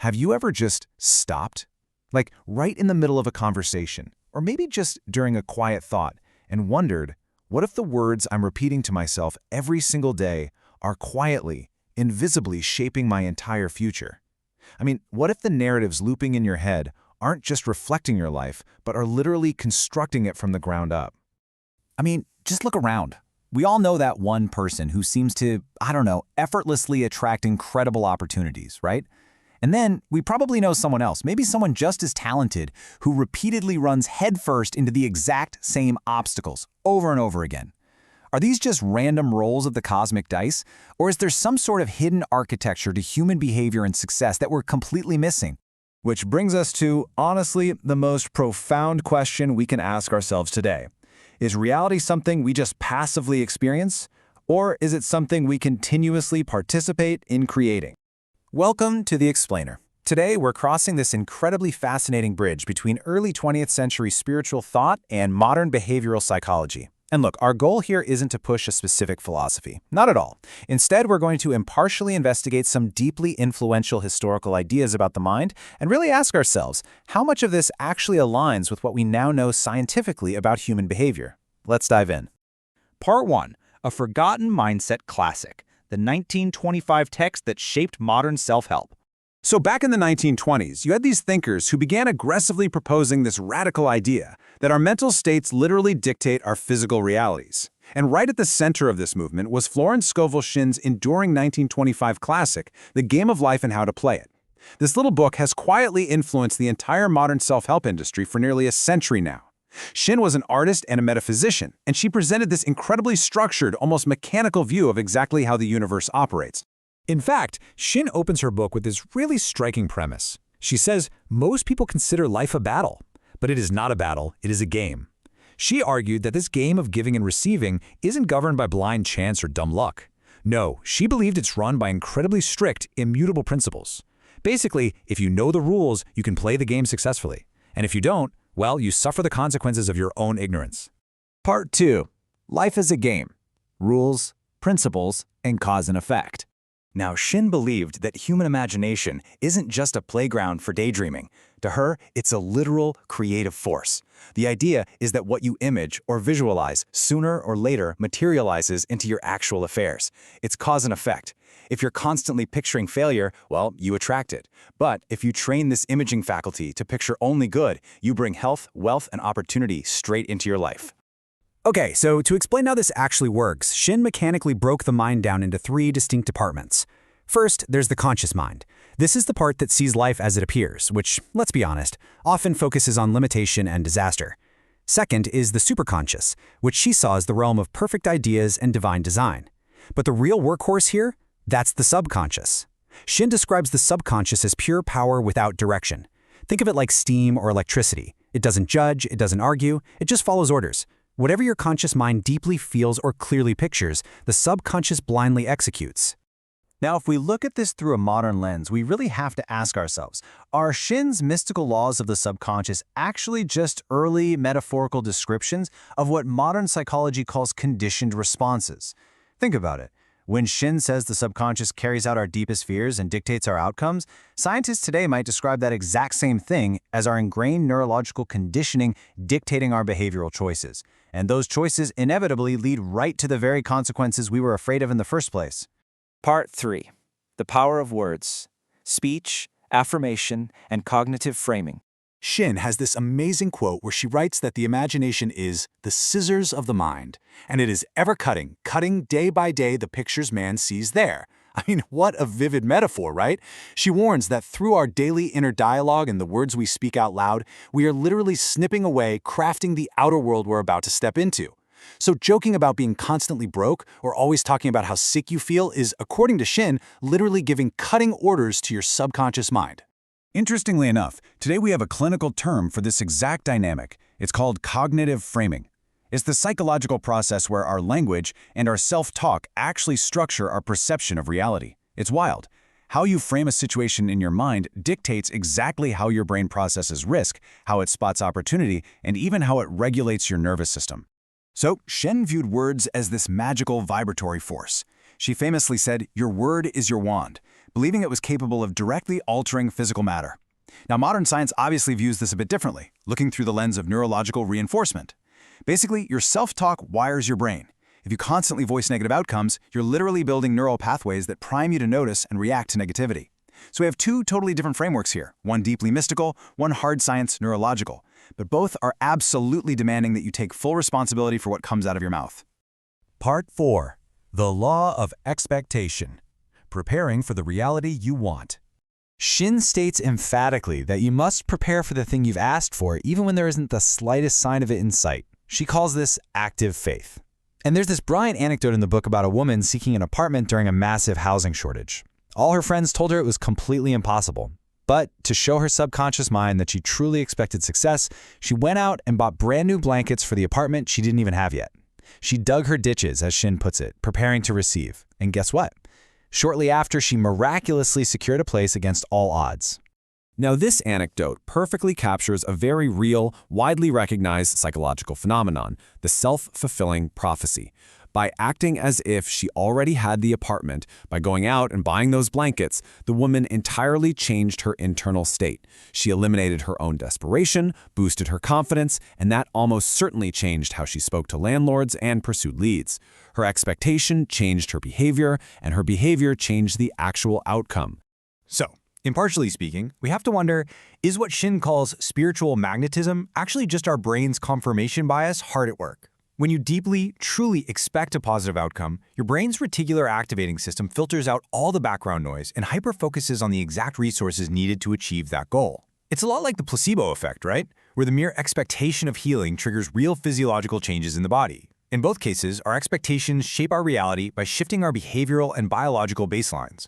Have you ever just stopped? Like right in the middle of a conversation, or maybe just during a quiet thought, and wondered, what if the words I'm repeating to myself every single day are quietly, invisibly shaping my entire future? I mean, what if the narratives looping in your head aren't just reflecting your life, but are literally constructing it from the ground up? I mean, just look around. We all know that one person who seems to, effortlessly attract incredible opportunities, right? And then we probably know someone else, maybe someone just as talented, who repeatedly runs headfirst into the exact same obstacles over and over again. Are these just random rolls of the cosmic dice? Or is there some sort of hidden architecture to human behavior and success that we're completely missing? Which brings us to, honestly, the most profound question we can ask ourselves today. Is reality something we just passively experience, or is it something we continuously participate in creating? Welcome to The Explainer. Today, we're crossing this incredibly fascinating bridge between early 20th century spiritual thought and modern behavioral psychology. And look, our goal here isn't to push a specific philosophy. Not at all. Instead, we're going to impartially investigate some deeply influential historical ideas about the mind and really ask ourselves, how much of this actually aligns with what we now know scientifically about human behavior? Let's dive in. Part 1. A Forgotten Mindset Classic, the 1925 text that shaped modern self-help. So back in the 1920s, you had these thinkers who began aggressively proposing this radical idea that our mental states literally dictate our physical realities. And right at the center of this movement was Florence Scovel Shinn's enduring 1925 classic, The Game of Life and How to Play It. This little book has quietly influenced the entire modern self-help industry for nearly a century now. Shinn was an artist and a metaphysician, and she presented this incredibly structured, almost mechanical view of exactly how the universe operates. In fact, Shinn opens her book with this really striking premise. She says, most people consider life a battle, but it is not a battle, it is a game. She argued that this game of giving and receiving isn't governed by blind chance or dumb luck. No, she believed it's run by incredibly strict, immutable principles. Basically, if you know the rules, you can play the game successfully. And if you don't, well, you suffer the consequences of your own ignorance. Part 2. Life is a game. Rules, principles, and cause and effect. Now, Shinn believed that human imagination isn't just a playground for daydreaming. To her, it's a literal creative force. The idea is that what you image or visualize sooner or later materializes into your actual affairs. It's cause and effect. If you're constantly picturing failure, well, you attract it. But if you train this imaging faculty to picture only good, you bring health, wealth, and opportunity straight into your life. Okay, so to explain how this actually works, Shinn mechanically broke the mind down into 3 distinct departments. First, there's the conscious mind. This is the part that sees life as it appears, which, let's be honest, often focuses on limitation and disaster. Second is the superconscious, which she saw as the realm of perfect ideas and divine design. But the real workhorse here? That's the subconscious. Shinn describes the subconscious as pure power without direction. Think of it like steam or electricity. It doesn't judge, it doesn't argue, it just follows orders. Whatever your conscious mind deeply feels or clearly pictures, the subconscious blindly executes. Now, if we look at this through a modern lens, we really have to ask ourselves, are Shinn's mystical laws of the subconscious actually just early metaphorical descriptions of what modern psychology calls conditioned responses? Think about it. When Shinn says the subconscious carries out our deepest fears and dictates our outcomes, scientists today might describe that exact same thing as our ingrained neurological conditioning dictating our behavioral choices. And those choices inevitably lead right to the very consequences we were afraid of in the first place. Part 3. The Power of Words. Speech, Affirmation, and Cognitive Framing. Shinn has this amazing quote where she writes that the imagination is the scissors of the mind, and it is ever cutting day by day the pictures man sees there. I mean, what a vivid metaphor, right? She warns that through our daily inner dialogue and the words we speak out loud, we are literally snipping away, crafting the outer world we're about to step into. So joking about being constantly broke or always talking about how sick you feel is, according to Shinn, literally giving cutting orders to your subconscious mind. Interestingly enough, today we have a clinical term for this exact dynamic. It's called cognitive framing. It's the psychological process where our language and our self-talk actually structure our perception of reality. It's wild. How you frame a situation in your mind dictates exactly how your brain processes risk, how it spots opportunity, and even how it regulates your nervous system. So, Shinn viewed words as this magical vibratory force. She famously said, "Your word is your wand." believing it was capable of directly altering physical matter. Now, modern science obviously views this a bit differently, looking through the lens of neurological reinforcement. Basically, your self-talk wires your brain. If you constantly voice negative outcomes, you're literally building neural pathways that prime you to notice and react to negativity. So we have two totally different frameworks here, one deeply mystical, one hard science neurological. But both are absolutely demanding that you take full responsibility for what comes out of your mouth. Part 4. The Law of Expectation. Preparing for the reality you want. Shin states emphatically that you must prepare for the thing you've asked for even when there isn't the slightest sign of it in sight. She calls this active faith. And there's this brilliant anecdote in the book about a woman seeking an apartment during a massive housing shortage. All her friends told her it was completely impossible. But to show her subconscious mind that she truly expected success, she went out and bought brand new blankets for the apartment she didn't even have yet. She dug her ditches, as Shin puts it, preparing to receive. And guess what? Shortly after, she miraculously secured a place against all odds. Now, this anecdote perfectly captures a very real, widely recognized psychological phenomenon, the self-fulfilling prophecy. By acting as if she already had the apartment, by going out and buying those blankets, the woman entirely changed her internal state. She eliminated her own desperation, boosted her confidence, and that almost certainly changed how she spoke to landlords and pursued leads. Her expectation changed her behavior, and her behavior changed the actual outcome. So, impartially speaking, we have to wonder, is what Shin calls spiritual magnetism actually just our brain's confirmation bias hard at work? When you deeply, truly expect a positive outcome, your brain's reticular activating system filters out all the background noise and hyper-focuses on the exact resources needed to achieve that goal. It's a lot like the placebo effect, right? Where the mere expectation of healing triggers real physiological changes in the body. In both cases, our expectations shape our reality by shifting our behavioral and biological baselines.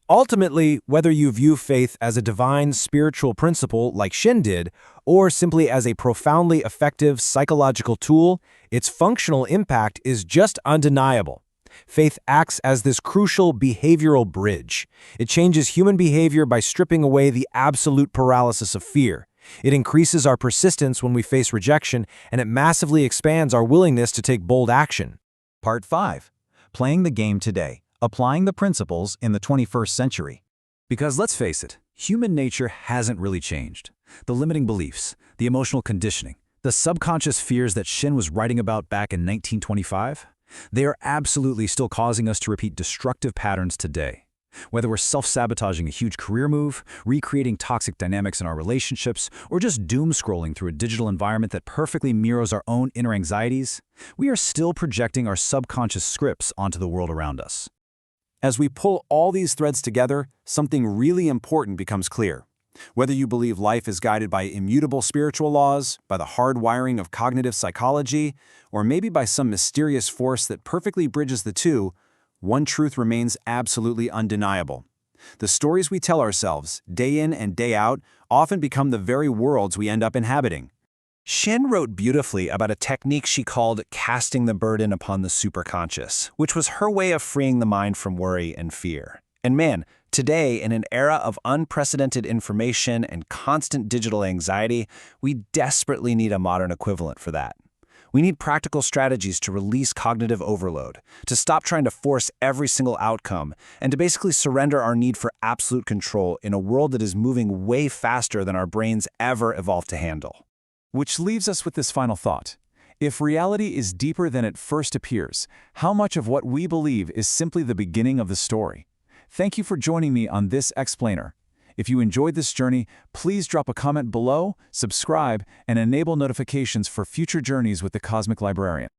Ultimately, whether you view faith as a divine spiritual principle like Shin did, or simply as a profoundly effective psychological tool, its functional impact is just undeniable. Faith acts as this crucial behavioral bridge. It changes human behavior by stripping away the absolute paralysis of fear. It increases our persistence when we face rejection, and it massively expands our willingness to take bold action. Part 5. Playing the game today. Applying the principles in the 21st century. Because let's face it, human nature hasn't really changed. The limiting beliefs, the emotional conditioning, the subconscious fears that Shin was writing about back in 1925, they are absolutely still causing us to repeat destructive patterns today. Whether we're self-sabotaging a huge career move, recreating toxic dynamics in our relationships, or just doom-scrolling through a digital environment that perfectly mirrors our own inner anxieties, we are still projecting our subconscious scripts onto the world around us. As we pull all these threads together, something really important becomes clear. Whether you believe life is guided by immutable spiritual laws, by the hard wiring of cognitive psychology, or maybe by some mysterious force that perfectly bridges the two, one truth remains absolutely undeniable. The stories we tell ourselves, day in and day out, often become the very worlds we end up inhabiting. Shin wrote beautifully about a technique she called casting the burden upon the superconscious, which was her way of freeing the mind from worry and fear. And man, today, in an era of unprecedented information and constant digital anxiety, we desperately need a modern equivalent for that. We need practical strategies to release cognitive overload, to stop trying to force every single outcome, and to basically surrender our need for absolute control in a world that is moving way faster than our brains ever evolved to handle. Which leaves us with this final thought. If reality is deeper than it first appears, how much of what we believe is simply the beginning of the story? Thank you for joining me on this explainer. If you enjoyed this journey, please drop a comment below, subscribe, and enable notifications for future journeys with the Cosmic Librarian.